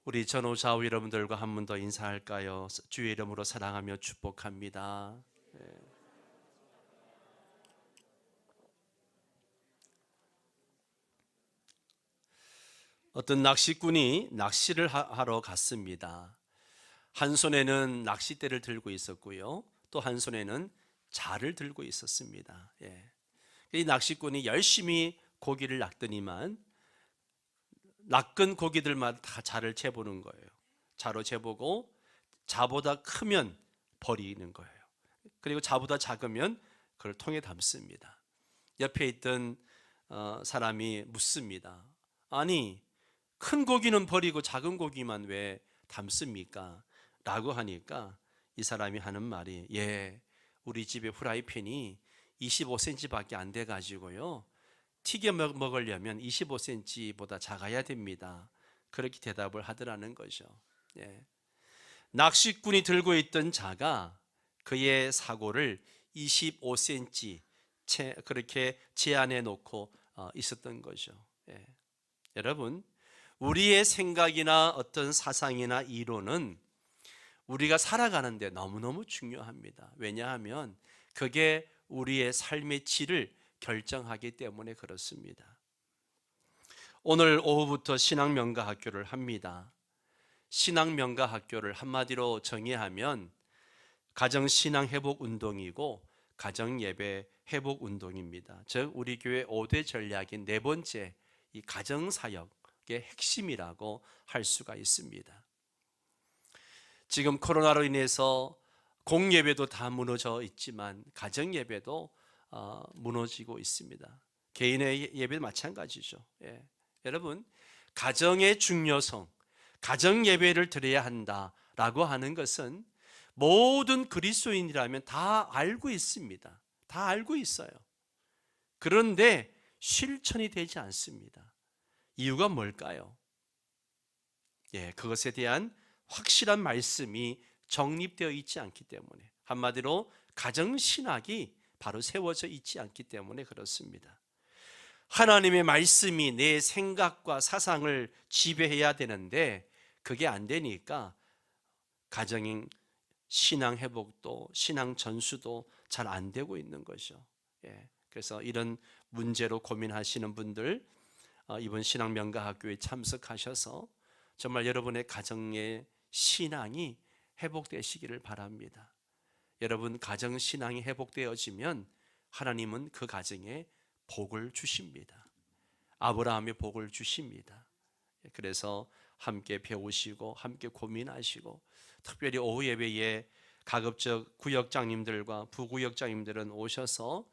우리 전후 좌우 여러분들과 한 번 더 인사할까요? 주의 이름으로 사랑하며 축복합니다. 어떤 낚시꾼이 낚시를 하러 갔습니다. 한 손에는 낚싯대를 들고 있었고요, 또 한 손에는 자를 들고 있었습니다. 이 낚시꾼이 열심히 고기를 낚더니만 낚은 고기들마다 다 자를 재보는 거예요. 자로 재보고 자보다 크면 버리는 거예요. 그리고 자보다 작으면 그걸 통에 담습니다. 옆에 있던 사람이 묻습니다. 아니, 큰 고기는 버리고 작은 고기만 왜 담습니까? 라고 하니까 이 사람이 하는 말이, 우리 집에 후라이팬이 25cm밖에 안 돼 가지고요, 튀겨 먹으려면 25cm보다 작아야 됩니다. 그렇게 대답을 하더라는 거죠. 낚시꾼이 들고 있던 자가 그의 사고를 25cm 그렇게 제한해 놓고 있었던 거죠. 여러분, 우리의 생각이나 어떤 사상이나 이론은 우리가 살아가는데 너무너무 중요합니다. 왜냐하면 그게 우리의 삶의 질을 결정하기 때문에 그렇습니다. 오늘 오후부터 신앙명가학교를 합니다. 신앙명가학교를 한마디로 정의하면 가정신앙회복운동이고 가정예배 회복운동입니다. 즉 우리 교회 5대 전략인 네 번째 이 가정사역의 핵심이라고 할 수가 있습니다. 지금 코로나로 인해서 공예배도 다 무너져 있지만 가정예배도 무너지고 있습니다. 개인의 예배도 마찬가지죠. 여러분, 가정의 중요성, 가정예배를 드려야 한다라고 하는 것은 모든 그리스도인이라면 다 알고 있습니다. 다 알고 있어요. 그런데 실천이 되지 않습니다. 이유가 뭘까요? 그것에 대한 확실한 말씀이 정립되어 있지 않기 때문에, 한마디로 가정신학이 바로 세워져 있지 않기 때문에 그렇습니다. 하나님의 말씀이 내 생각과 사상을 지배해야 되는데 그게 안 되니까 가정인 신앙 회복도 신앙 전수도 잘 안 되고 있는 거죠. 그래서 이런 문제로 고민하시는 분들, 이번 신앙명가학교에 참석하셔서 정말 여러분의 가정의 신앙이 회복되시기를 바랍니다. 여러분 가정 신앙이 회복되어지면 하나님은 그 가정에 복을 주십니다. 아브라함의 복을 주십니다. 그래서 함께 배우시고 함께 고민하시고, 특별히 오후 예배에 가급적 구역장님들과 부구역장님들은 오셔서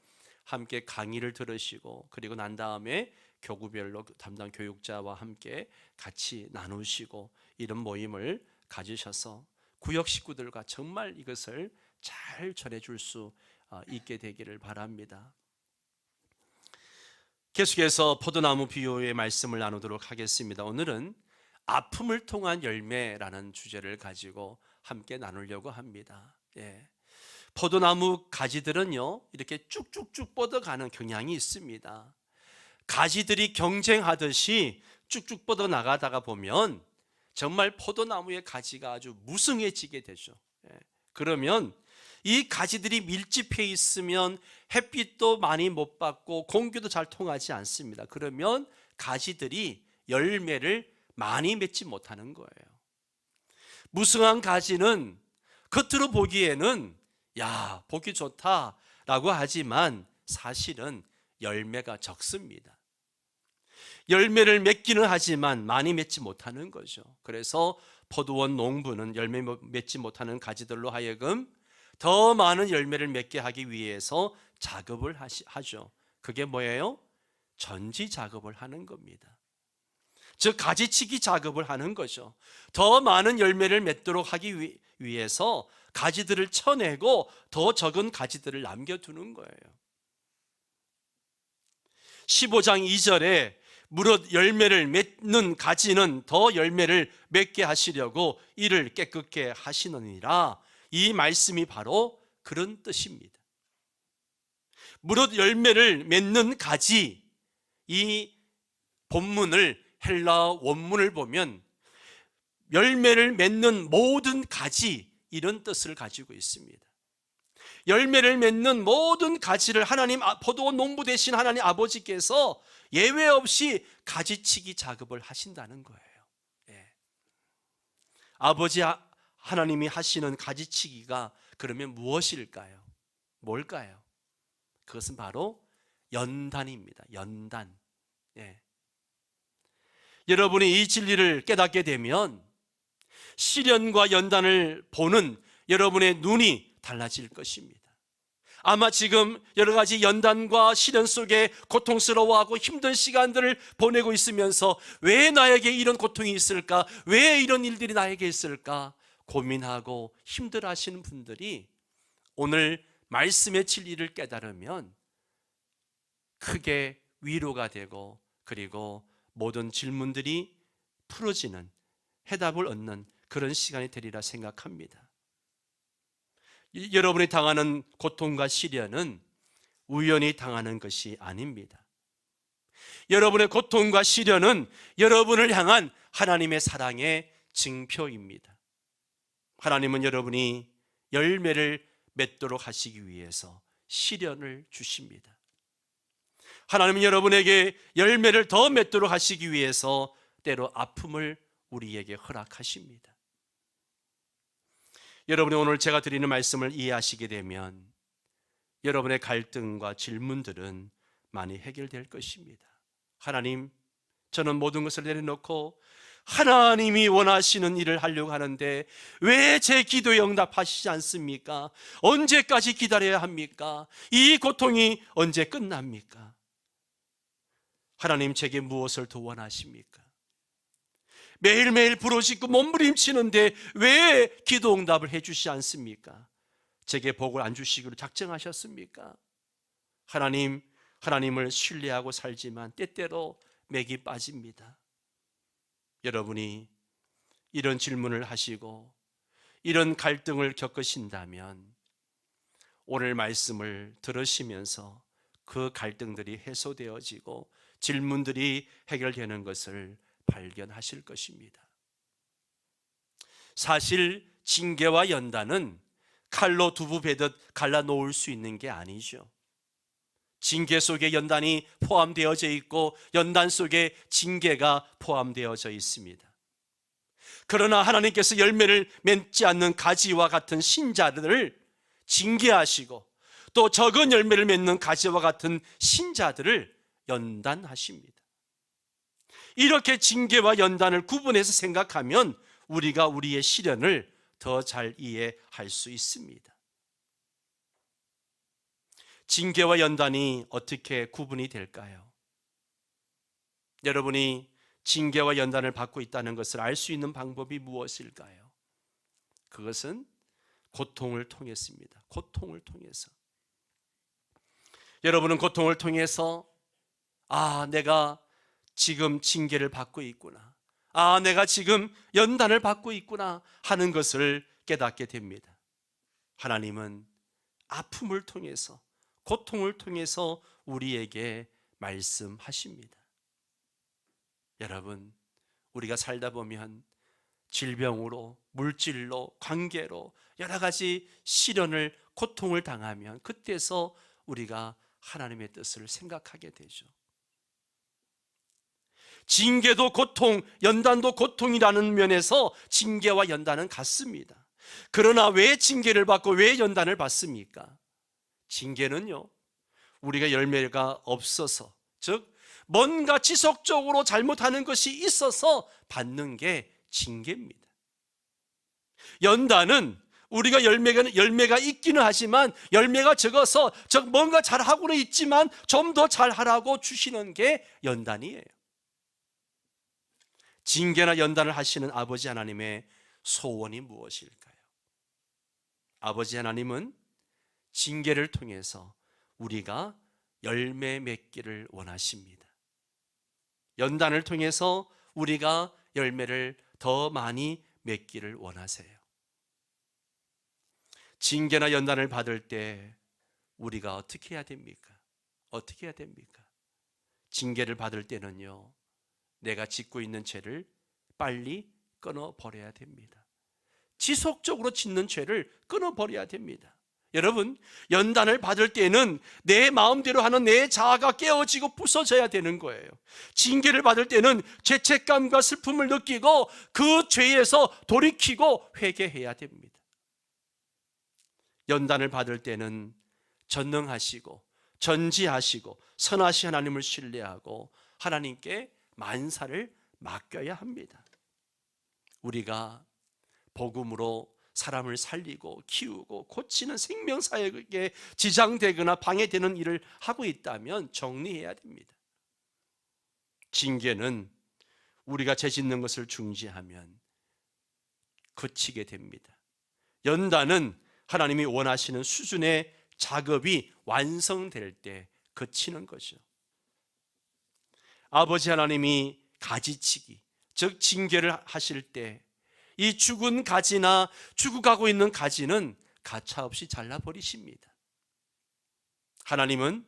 함께 강의를 들으시고, 그리고 난 다음에 교구별로 담당 교육자와 함께 같이 나누시고, 이런 모임을 가지셔서 구역 식구들과 정말 이것을 잘 전해줄 수 있게 되기를 바랍니다. 계속해서 포도나무 비유의 말씀을 나누도록 하겠습니다. 오늘은 아픔을 통한 열매라는 주제를 가지고 함께 나누려고 합니다. 포도나무 가지들은요, 이렇게 쭉쭉쭉 뻗어가는 경향이 있습니다. 가지들이 경쟁하듯이 쭉쭉 뻗어 나가다가 보면 정말 포도나무의 가지가 아주 무성해지게 되죠. 그러면 이 가지들이 밀집해 있으면 햇빛도 많이 못 받고 공기도 잘 통하지 않습니다. 그러면 가지들이 열매를 많이 맺지 못하는 거예요. 무성한 가지는 겉으로 보기에는 보기 좋다라고 하지만 사실은 열매가 적습니다. 열매를 맺기는 하지만 많이 맺지 못하는 거죠. 그래서 포도원 농부는 열매 맺지 못하는 가지들로 하여금 더 많은 열매를 맺게 하기 위해서 작업을 하죠. 그게 뭐예요? 전지 작업을 하는 겁니다. 즉 가지치기 작업을 하는 거죠. 더 많은 열매를 맺도록 하기 위해서 가지들을 쳐내고 더 적은 가지들을 남겨두는 거예요. 15장 2절에 무릇 열매를 맺는 가지는 더 열매를 맺게 하시려고 이를 깨끗게 하시느니라, 이 말씀이 바로 그런 뜻입니다. 무릇 열매를 맺는 가지, 이 본문을 헬라 원문을 보면 열매를 맺는 모든 가지, 이런 뜻을 가지고 있습니다. 열매를 맺는 모든 가지를 하나님, 포도원 농부 되신 하나님 아버지께서 예외 없이 가지치기 작업을 하신다는 거예요. 예. 아버지 하나님이 하시는 가지치기가 그러면 무엇일까요? 뭘까요? 그것은 바로 연단입니다. 연단. 예. 여러분이 이 진리를 깨닫게 되면 시련과 연단을 보는 여러분의 눈이 달라질 것입니다. 아마 지금 여러 가지 연단과 시련 속에 고통스러워하고 힘든 시간들을 보내고 있으면서 왜 나에게 이런 고통이 있을까? 왜 이런 일들이 나에게 있을까? 고민하고 힘들어하시는 분들이 오늘 말씀의 진리를 깨달으면 크게 위로가 되고, 그리고 모든 질문들이 풀어지는, 해답을 얻는 그런 시간이 되리라 생각합니다. 여러분이 당하는 고통과 시련은 우연히 당하는 것이 아닙니다. 여러분의 고통과 시련은 여러분을 향한 하나님의 사랑의 증표입니다. 하나님은 여러분이 열매를 맺도록 하시기 위해서 시련을 주십니다. 하나님은 여러분에게 열매를 더 맺도록 하시기 위해서 때로 아픔을 우리에게 허락하십니다. 여러분이 오늘 제가 드리는 말씀을 이해하시게 되면 여러분의 갈등과 질문들은 많이 해결될 것입니다. 하나님, 저는 모든 것을 내려놓고 하나님이 원하시는 일을 하려고 하는데 왜 제 기도에 응답하시지 않습니까? 언제까지 기다려야 합니까? 이 고통이 언제 끝납니까? 하나님, 제게 무엇을 더 원하십니까? 매일매일 부르짖고 몸부림치는데 왜 기도 응답을 해주시지 않습니까? 제게 복을 안 주시기로 작정하셨습니까? 하나님을 신뢰하고 살지만 때때로 맥이 빠집니다. 여러분이 이런 질문을 하시고 이런 갈등을 겪으신다면 오늘 말씀을 들으시면서 그 갈등들이 해소되어지고 질문들이 해결되는 것을 발견하실 것입니다. 사실 징계와 연단은 칼로 두부 베듯 갈라놓을 수 있는 게 아니죠. 징계 속에 연단이 포함되어져 있고 연단 속에 징계가 포함되어져 있습니다. 그러나 하나님께서 열매를 맺지 않는 가지와 같은 신자들을 징계하시고 또 적은 열매를 맺는 가지와 같은 신자들을 연단하십니다. 이렇게 징계와 연단을 구분해서 생각하면 우리가 우리의 시련을 더 잘 이해할 수 있습니다. 징계와 연단이 어떻게 구분이 될까요? 여러분이 징계와 연단을 받고 있다는 것을 알 수 있는 방법이 무엇일까요? 그것은 고통을 통했습니다. 고통을 통해서. 여러분은 고통을 통해서 내가 지금 징계를 받고 있구나, 내가 지금 연단을 받고 있구나 하는 것을 깨닫게 됩니다. 하나님은 아픔을 통해서, 고통을 통해서 우리에게 말씀하십니다. 여러분, 우리가 살다 보면 질병으로, 물질로, 관계로 여러 가지 시련을, 고통을 당하면 그때서 우리가 하나님의 뜻을 생각하게 되죠. 징계도 고통, 연단도 고통이라는 면에서 징계와 연단은 같습니다. 그러나 왜 징계를 받고 왜 연단을 받습니까? 징계는요, 우리가 열매가 없어서, 즉 뭔가 지속적으로 잘못하는 것이 있어서 받는 게 징계입니다. 연단은 우리가 열매가 있기는 하지만 열매가 적어서 뭔가 잘하고는 있지만 좀 더 잘하라고 주시는 게 연단이에요. 징계나 연단을 하시는 아버지 하나님의 소원이 무엇일까요? 아버지 하나님은 징계를 통해서 우리가 열매 맺기를 원하십니다. 연단을 통해서 우리가 열매를 더 많이 맺기를 원하세요. 징계나 연단을 받을 때 우리가 어떻게 해야 됩니까? 어떻게 해야 됩니까? 징계를 받을 때는요, 내가 짓고 있는 죄를 빨리 끊어버려야 됩니다. 지속적으로 짓는 죄를 끊어버려야 됩니다. 여러분, 연단을 받을 때는 내 마음대로 하는 내 자아가 깨어지고 부서져야 되는 거예요. 징계를 받을 때는 죄책감과 슬픔을 느끼고 그 죄에서 돌이키고 회개해야 됩니다. 연단을 받을 때는 전능하시고 전지하시고 선하신 하나님을 신뢰하고 하나님께 만사를 맡겨야 합니다. 우리가 복음으로 사람을 살리고 키우고 고치는 생명사역에 지장되거나 방해되는 일을 하고 있다면 정리해야 됩니다. 징계는 우리가 죄 짓는 것을 중지하면 그치게 됩니다. 연단은 하나님이 원하시는 수준의 작업이 완성될 때 그치는 거죠. 아버지 하나님이 가지치기, 즉 징계를 하실 때 이 죽은 가지나 죽어가고 있는 가지는 가차없이 잘라버리십니다. 하나님은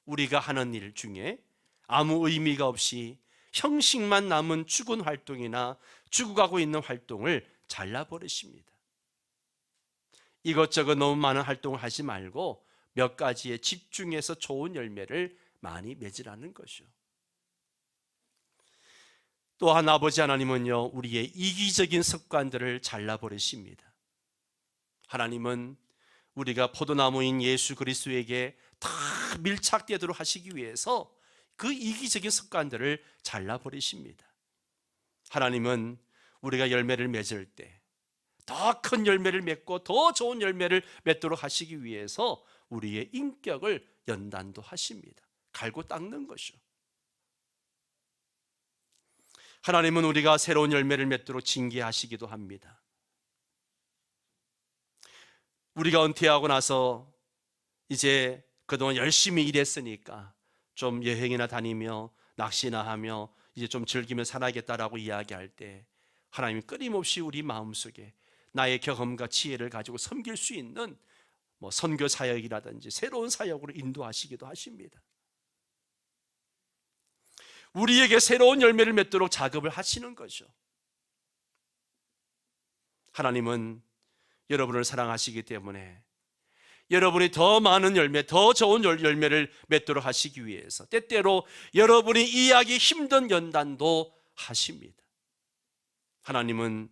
우리가 하는 일 중에 아무 의미가 없이 형식만 남은 죽은 활동이나 죽어가고 있는 활동을 잘라버리십니다. 이것저것 너무 많은 활동을 하지 말고 몇 가지에 집중해서 좋은 열매를 많이 맺으라는 것이죠. 또한 아버지 하나님은요, 우리의 이기적인 습관들을 잘라버리십니다. 하나님은 우리가 포도나무인 예수 그리스도에게 다 밀착되도록 하시기 위해서 그 이기적인 습관들을 잘라버리십니다. 하나님은 우리가 열매를 맺을 때 더 큰 열매를 맺고 더 좋은 열매를 맺도록 하시기 위해서 우리의 인격을 연단도 하십니다. 갈고 닦는 것이요. 하나님은 우리가 새로운 열매를 맺도록 징계하시기도 합니다. 우리가 은퇴하고 나서 이제 그동안 열심히 일했으니까 좀 여행이나 다니며 낚시나 하며 이제 좀 즐기며 살아야겠다라고 이야기할 때 하나님이 끊임없이 우리 마음속에 나의 경험과 지혜를 가지고 섬길 수 있는 선교 사역이라든지 새로운 사역으로 인도하시기도 하십니다. 우리에게 새로운 열매를 맺도록 작업을 하시는 거죠. 하나님은 여러분을 사랑하시기 때문에 여러분이 더 많은 열매, 더 좋은 열매를 맺도록 하시기 위해서 때때로 여러분이 이해하기 힘든 연단도 하십니다. 하나님은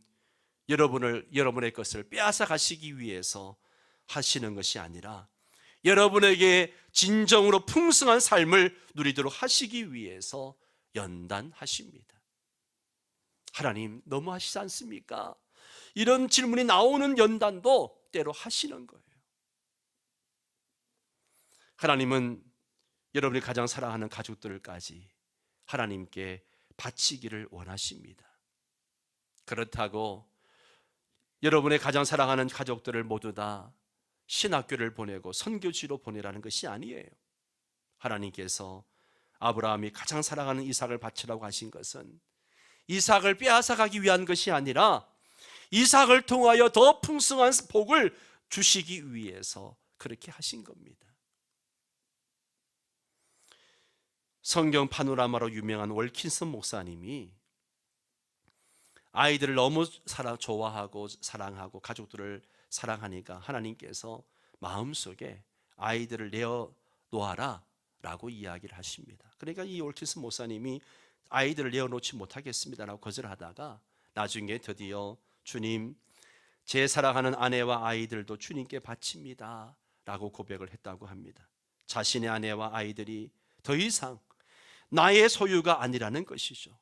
여러분의 것을 빼앗아 가시기 위해서 하시는 것이 아니라 여러분에게 진정으로 풍성한 삶을 누리도록 하시기 위해서 연단하십니다. 하나님 너무하시지 않습니까? 이런 질문이 나오는 연단도 때로 하시는 거예요. 하나님은 여러분이 가장 사랑하는 가족들까지 하나님께 바치기를 원하십니다. 그렇다고 여러분의 가장 사랑하는 가족들을 모두 다 신학교를 보내고 선교지로 보내라는 것이 아니에요. 하나님께서 아브라함이 가장 사랑하는 이삭을 바치라고 하신 것은 이삭을 빼앗아 가기 위한 것이 아니라 이삭을 통하여 더 풍성한 복을 주시기 위해서 그렇게 하신 겁니다. 성경 파노라마로 유명한 월킨슨 목사님이 아이들을 너무 좋아하고 사랑하고 가족들을 사랑하니까 하나님께서 마음속에 아이들을 내어놓아라 라고 이야기를 하십니다. 그러니까 이 월킨슨 목사님이 아이들을 내어놓지 못하겠습니다라고 거절하다가 나중에 드디어 주님, 제 사랑하는 아내와 아이들도 주님께 바칩니다 라고 고백을 했다고 합니다. 자신의 아내와 아이들이 더 이상 나의 소유가 아니라는 것이죠.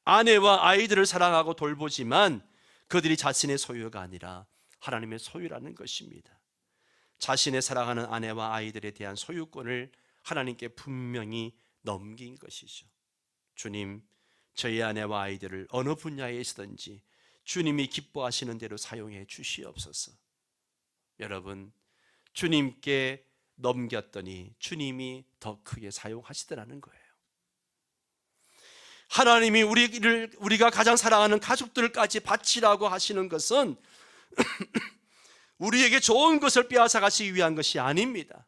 아내와 아이들을 사랑하고 돌보지만 그들이 자신의 소유가 아니라 하나님의 소유라는 것입니다. 자신의 사랑하는 아내와 아이들에 대한 소유권을 하나님께 분명히 넘긴 것이죠. 주님, 저희 아내와 아이들을 어느 분야에 있든지 주님이 기뻐하시는 대로 사용해 주시옵소서. 여러분, 주님께 넘겼더니 주님이 더 크게 사용하시더라는 거예요. 하나님이 우리가 가장 사랑하는 가족들까지 바치라고 하시는 것은 우리에게 좋은 것을 빼앗아 가시기 위한 것이 아닙니다.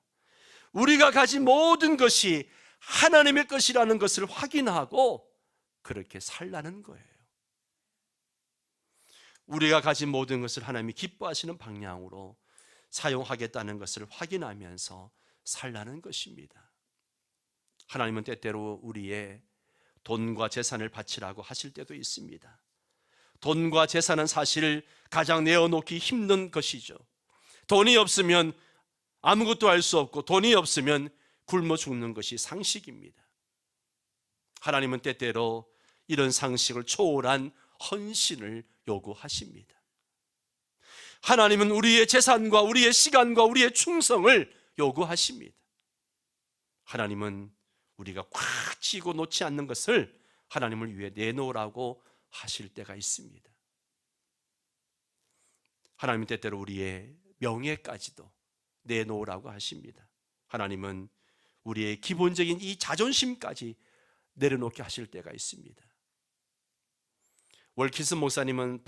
우리가 가진 모든 것이 하나님의 것이라는 것을 확인하고 그렇게 살라는 거예요. 우리가 가진 모든 것을 하나님이 기뻐하시는 방향으로 사용하겠다는 것을 확인하면서 살라는 것입니다. 하나님은 때때로 우리의 돈과 재산을 바치라고 하실 때도 있습니다. 돈과 재산은 사실 가장 내어놓기 힘든 것이죠. 돈이 없으면 아무것도 할 수 없고 돈이 없으면 굶어 죽는 것이 상식입니다. 하나님은 때때로 이런 상식을 초월한 헌신을 요구하십니다. 하나님은 우리의 재산과 우리의 시간과 우리의 충성을 요구하십니다. 하나님은 우리가 꽉 쥐고 놓지 않는 것을 하나님을 위해 내놓으라고 하실 때가 있습니다. 하나님은 때때로 우리의 명예까지도 내놓으라고 하십니다. 하나님은 우리의 기본적인 이 자존심까지 내려놓게 하실 때가 있습니다. 월키스 목사님은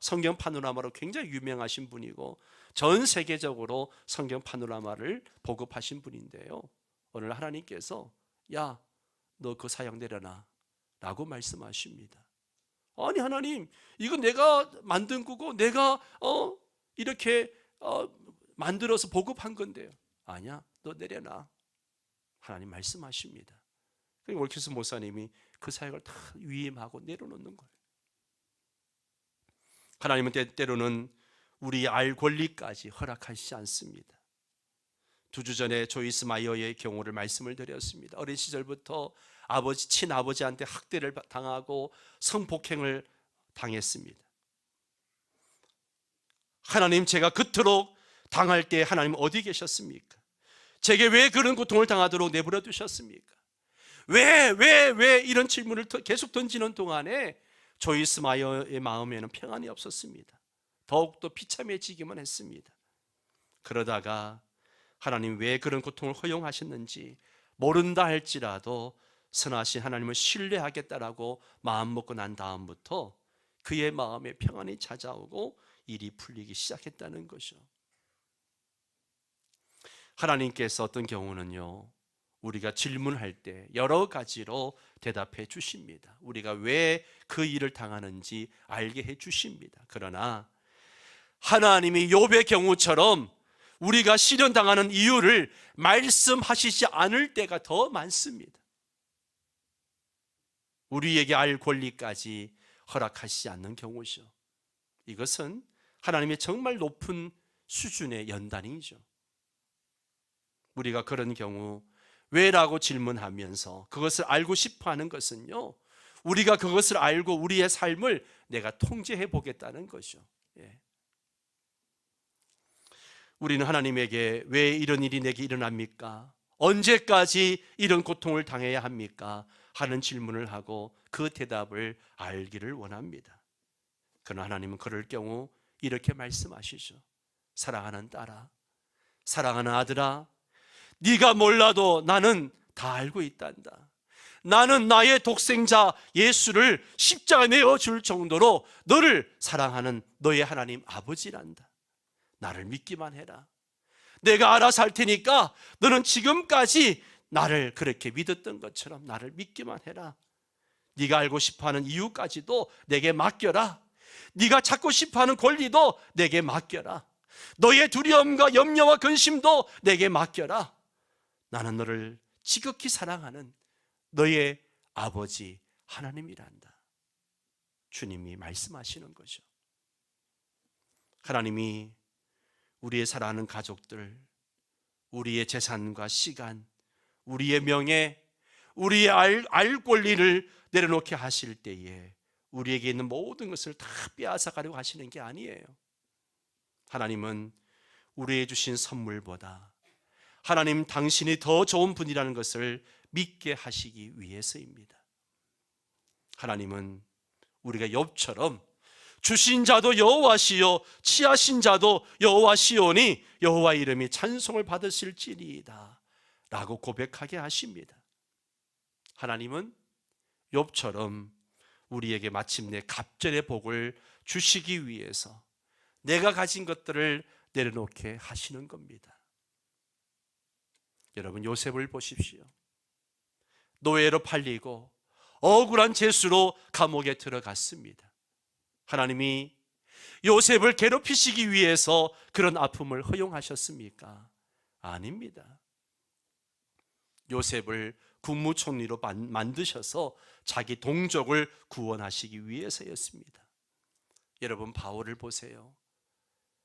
성경 파노라마로 굉장히 유명하신 분이고 전 세계적으로 성경 파노라마를 보급하신 분인데요, 오늘 하나님께서 야, 너 그 사역 내려놔 라고 말씀하십니다. 아니 하나님, 이건 내가 만든 거고 내가 이렇게 만들어서 보급한 건데요. 아니야, 너 내려놔. 하나님 말씀하십니다. 월키스 목사님이 그 사역을 다 위임하고 내려놓는 거예요. 하나님은 때로는 우리 알 권리까지 허락하시지 않습니다. 2주 전에 조이스 마이어의 경우를 말씀을 드렸습니다. 어린 시절부터 친아버지한테 학대를 당하고 성폭행을 당했습니다. 하나님, 제가 그토록 당할 때 하나님 어디 계셨습니까? 제게 왜 그런 고통을 당하도록 내버려 두셨습니까? 왜 이런 질문을 계속 던지는 동안에 조이스 마이어의 마음에는 평안이 없었습니다. 더욱더 비참해지기만 했습니다. 그러다가 하나님 왜 그런 고통을 허용하셨는지 모른다 할지라도 선하신 하나님을 신뢰하겠다라고 마음 먹고 난 다음부터 그의 마음에 평안이 찾아오고 일이 풀리기 시작했다는 거죠. 하나님께서 어떤 경우는요, 우리가 질문할 때 여러 가지로 대답해 주십니다. 우리가 왜 그 일을 당하는지 알게 해 주십니다. 그러나 하나님이 욥의 경우처럼 우리가 시련당하는 이유를 말씀하시지 않을 때가 더 많습니다. 우리에게 알 권리까지 허락하시지 않는 경우죠. 이것은 하나님의 정말 높은 수준의 연단이죠. 우리가 그런 경우 왜라고 질문하면서 그것을 알고 싶어 하는 것은요, 우리가 그것을 알고 우리의 삶을 내가 통제해 보겠다는 거죠. 우리는 하나님에게 왜 이런 일이 내게 일어납니까? 언제까지 이런 고통을 당해야 합니까? 하는 질문을 하고 그 대답을 알기를 원합니다. 그러나 하나님은 그럴 경우 이렇게 말씀하시죠. 사랑하는 딸아, 사랑하는 아들아, 네가 몰라도 나는 다 알고 있단다. 나는 나의 독생자 예수를 십자가에 내어줄 정도로 너를 사랑하는 너의 하나님 아버지란다. 나를 믿기만 해라. 내가 알아서 할 테니까 너는 지금까지 나를 그렇게 믿었던 것처럼 나를 믿기만 해라. 네가 알고 싶어하는 이유까지도 내게 맡겨라. 네가 찾고 싶어하는 권리도 내게 맡겨라. 너의 두려움과 염려와 근심도 내게 맡겨라. 나는 너를 지극히 사랑하는 너의 아버지 하나님이란다. 주님이 말씀하시는 거죠. 하나님이 우리의 사랑하는 가족들, 우리의 재산과 시간, 우리의 명예, 우리의 알 권리를 내려놓게 하실 때에 우리에게 있는 모든 것을 다 빼앗아 가려고 하시는 게 아니에요. 하나님은 우리에게 주신 선물보다 하나님 당신이 더 좋은 분이라는 것을 믿게 하시기 위해서입니다. 하나님은 우리가 욥처럼 주신 자도 여호와시요 취하신 자도 여호와시오니 여호와 이름이 찬송을 받으실지니이다 라고 고백하게 하십니다. 하나님은 욥처럼 우리에게 마침내 갑절의 복을 주시기 위해서 내가 가진 것들을 내려놓게 하시는 겁니다. 여러분, 요셉을 보십시오. 노예로 팔리고 억울한 죄수로 감옥에 들어갔습니다. 하나님이 요셉을 괴롭히시기 위해서 그런 아픔을 허용하셨습니까? 아닙니다. 요셉을 국무총리로 만드셔서 자기 동족을 구원하시기 위해서였습니다. 여러분, 바울을 보세요.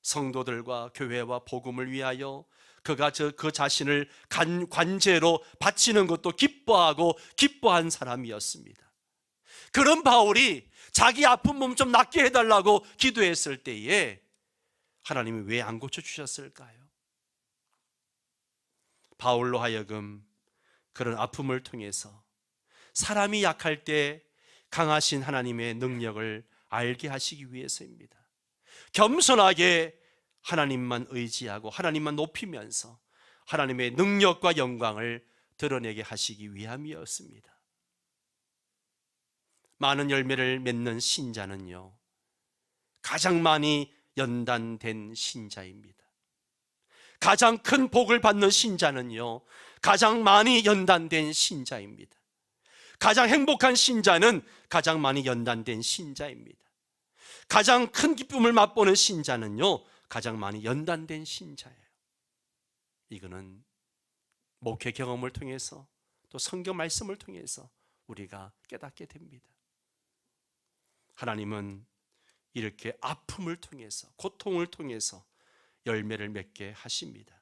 성도들과 교회와 복음을 위하여 그가 그 자신을 관제로 바치는 것도 기뻐하고 기뻐한 사람이었습니다. 그런 바울이 자기 아픈 몸 좀 낫게 해달라고 기도했을 때에 하나님이 왜 안 고쳐주셨을까요? 바울로 하여금 그런 아픔을 통해서 사람이 약할 때 강하신 하나님의 능력을 알게 하시기 위해서입니다. 겸손하게 하나님만 의지하고 하나님만 높이면서 하나님의 능력과 영광을 드러내게 하시기 위함이었습니다. 많은 열매를 맺는 신자는요, 가장 많이 연단된 신자입니다. 가장 큰 복을 받는 신자는요, 가장 많이 연단된 신자입니다. 가장 행복한 신자는 가장 많이 연단된 신자입니다. 가장 큰 기쁨을 맛보는 신자는요, 가장 많이 연단된 신자예요. 이거는 목회 경험을 통해서 또 성경 말씀을 통해서 우리가 깨닫게 됩니다. 하나님은 이렇게 아픔을 통해서, 고통을 통해서 열매를 맺게 하십니다.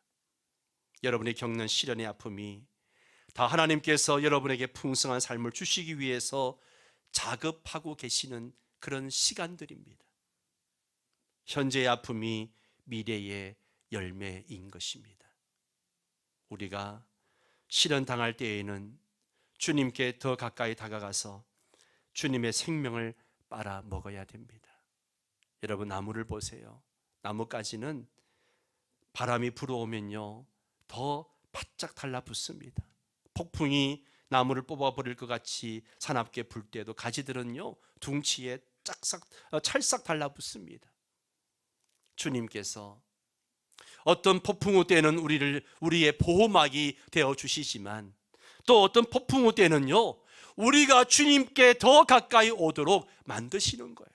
여러분이 겪는 시련의 아픔이 다 하나님께서 여러분에게 풍성한 삶을 주시기 위해서 작업하고 계시는 그런 시간들입니다. 현재의 아픔이 미래의 열매인 것입니다. 우리가 시련 당할 때에는 주님께 더 가까이 다가가서 주님의 생명을 빨아 먹어야 됩니다. 여러분, 나무를 보세요. 나무가지는 바람이 불어오면요, 더 바짝 달라붙습니다. 폭풍이 나무를 뽑아버릴 것 같이 사납게 불 때도 가지들은요, 둥치에 찰싹 달라붙습니다. 주님께서 어떤 폭풍우 때는 우리의 보호막이 되어 주시지만, 또 어떤 폭풍우 때는요, 우리가 주님께 더 가까이 오도록 만드시는 거예요.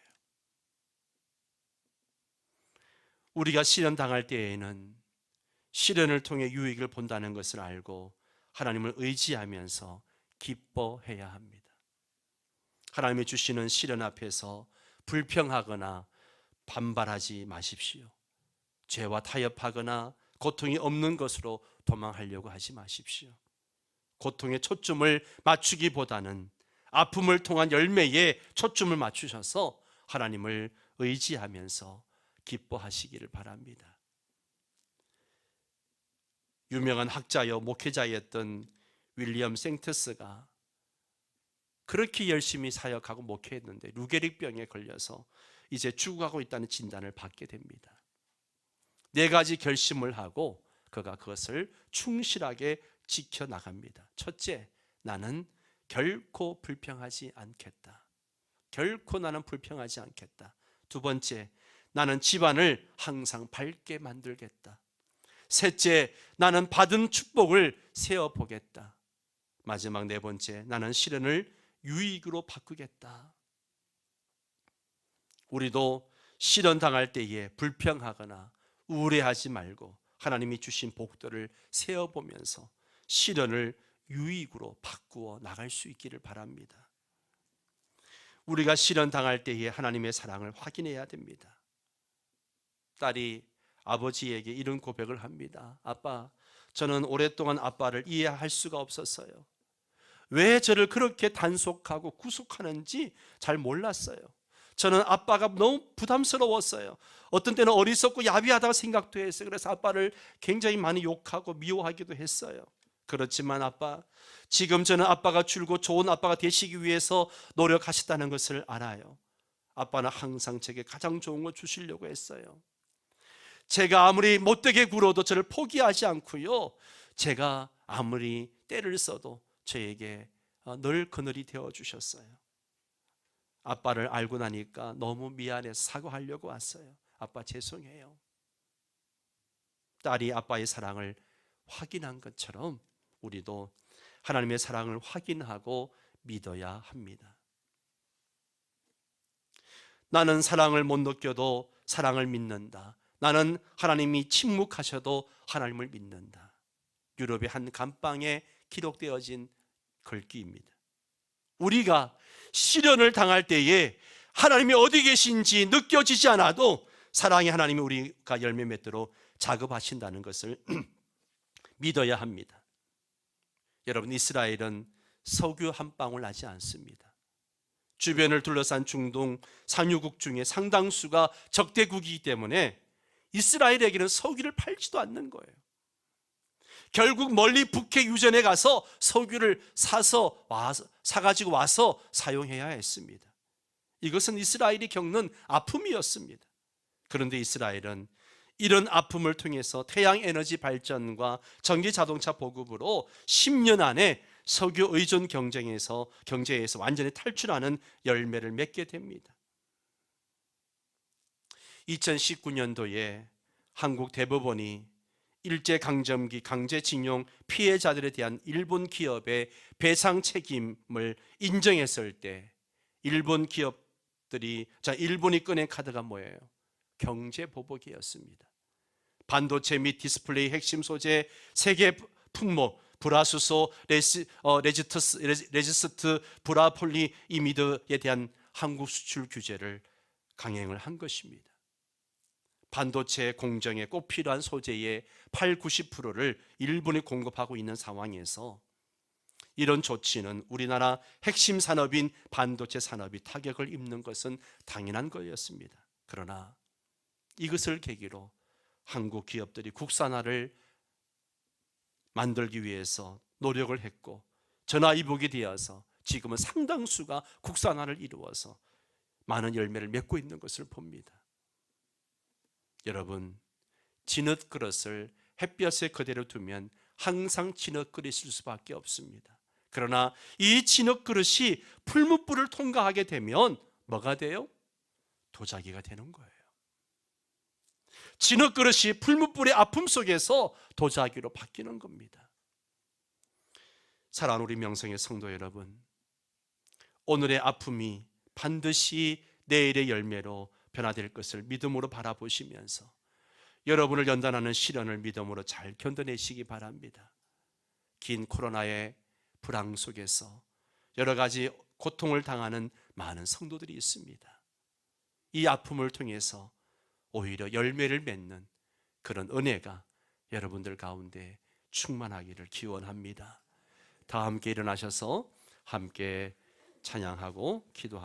우리가 시련 당할 때에는 시련을 통해 유익을 본다는 것을 알고 하나님을 의지하면서 기뻐해야 합니다. 하나님이 주시는 시련 앞에서 불평하거나 반발하지 마십시오. 죄와 타협하거나 고통이 없는 것으로 도망하려고 하지 마십시오. 고통에 초점을 맞추기보다는 아픔을 통한 열매에 초점을 맞추셔서 하나님을 의지하면서 기뻐하시기를 바랍니다. 유명한 학자여 목회자였던 윌리엄 생트스가 그렇게 열심히 사역하고 목회했는데 루게릭병에 걸려서 이제 죽어가고 있다는 진단을 받게 됩니다. 4가지 결심을 하고 그가 그것을 충실하게 지켜나갑니다. 첫째, 나는 결코 불평하지 않겠다. 결코 나는 불평하지 않겠다. 두 번째, 나는 집안을 항상 밝게 만들겠다. 셋째, 나는 받은 축복을 세어보겠다. 마지막 4번째, 나는 시련을 유익으로 바꾸겠다. 우리도 시련 당할 때에 불평하거나 우울해하지 말고 하나님이 주신 복들을 세어보면서 시련을 유익으로 바꾸어 나갈 수 있기를 바랍니다. 우리가 시련 당할 때에 하나님의 사랑을 확인해야 됩니다. 딸이 아버지에게 이런 고백을 합니다. 아빠, 저는 오랫동안 아빠를 이해할 수가 없었어요. 왜 저를 그렇게 단속하고 구속하는지 잘 몰랐어요. 저는 아빠가 너무 부담스러웠어요. 어떤 때는 어리석고 야비하다고 생각도 했어요. 그래서 아빠를 굉장히 많이 욕하고 미워하기도 했어요. 그렇지만 아빠, 지금 저는 아빠가 줄곧 좋은 아빠가 되시기 위해서 노력하셨다는 것을 알아요. 아빠는 항상 제게 가장 좋은 걸 주시려고 했어요. 제가 아무리 못되게 굴어도 저를 포기하지 않고요, 제가 아무리 때를 써도 저에게 늘 그늘이 되어 주셨어요. 아빠를 알고 나니까 너무 미안해서 사과하려고 왔어요. 아빠 죄송해요. 딸이 아빠의 사랑을 확인한 것처럼 우리도 하나님의 사랑을 확인하고 믿어야 합니다. 나는 사랑을 못 느껴도 사랑을 믿는다. 나는 하나님이 침묵하셔도 하나님을 믿는다. 유럽의 한 감방에 기록되어진 글귀입니다. 우리가 시련을 당할 때에 하나님이 어디 계신지 느껴지지 않아도 사랑의 하나님이 우리가 열매 맺도록 작업하신다는 것을 믿어야 합니다. 여러분, 이스라엘은 석유 한 방울 나지 않습니다. 주변을 둘러싼 중동 산유국 중에 상당수가 적대국이기 때문에 이스라엘에게는 석유를 팔지도 않는 거예요. 결국 멀리 북해 유전에 가서 석유를 사가지고 와서 사용해야 했습니다. 이것은 이스라엘이 겪는 아픔이었습니다. 그런데 이스라엘은 이런 아픔을 통해서 태양에너지 발전과 전기자동차 보급으로 10년 안에 석유 의존 경제에서 완전히 탈출하는 열매를 맺게 됩니다. 2019년도에 한국 대법원이 일제강점기 강제징용 피해자들에 대한 일본 기업의 배상 책임을 인정했을 때 일본이 꺼낸 카드가 뭐예요? 경제보복이었습니다. 반도체 및 디스플레이 핵심 소재 세계 품목 브라수소 레지스트 브라폴리이미드에 대한 한국 수출 규제를 강행을 한 것입니다. 반도체 공정에 꼭 필요한 소재의 80~90%를 일본이 공급하고 있는 상황에서 이런 조치는 우리나라 핵심 산업인 반도체 산업이 타격을 입는 것은 당연한 거였습니다. 그러나 이것을 계기로 한국 기업들이 국산화를 만들기 위해서 노력을 했고 전화위복이 되어서 지금은 상당수가 국산화를 이루어서 많은 열매를 맺고 있는 것을 봅니다. 여러분, 진흙 그릇을 햇볕에 그대로 두면 항상 진흙 그릇일 수밖에 없습니다. 그러나 이 진흙 그릇이 풀무불을 통과하게 되면 뭐가 돼요? 도자기가 되는 거예요. 진흙 그릇이 풀무불의 아픔 속에서 도자기로 바뀌는 겁니다. 사랑하는 우리 명성의 성도 여러분, 오늘의 아픔이 반드시 내일의 열매로 변화될 것을 믿음으로 바라보시면서 여러분을 연단하는 시련을 믿음으로 잘 견뎌내시기 바랍니다. 긴 코로나의 불황 속에서 여러 가지 고통을 당하는 많은 성도들이 있습니다. 이 아픔을 통해서 오히려 열매를 맺는 그런 은혜가 여러분들 가운데 충만하기를 기원합니다. 다 함께 일어나셔서 함께 찬양하고 기도하도록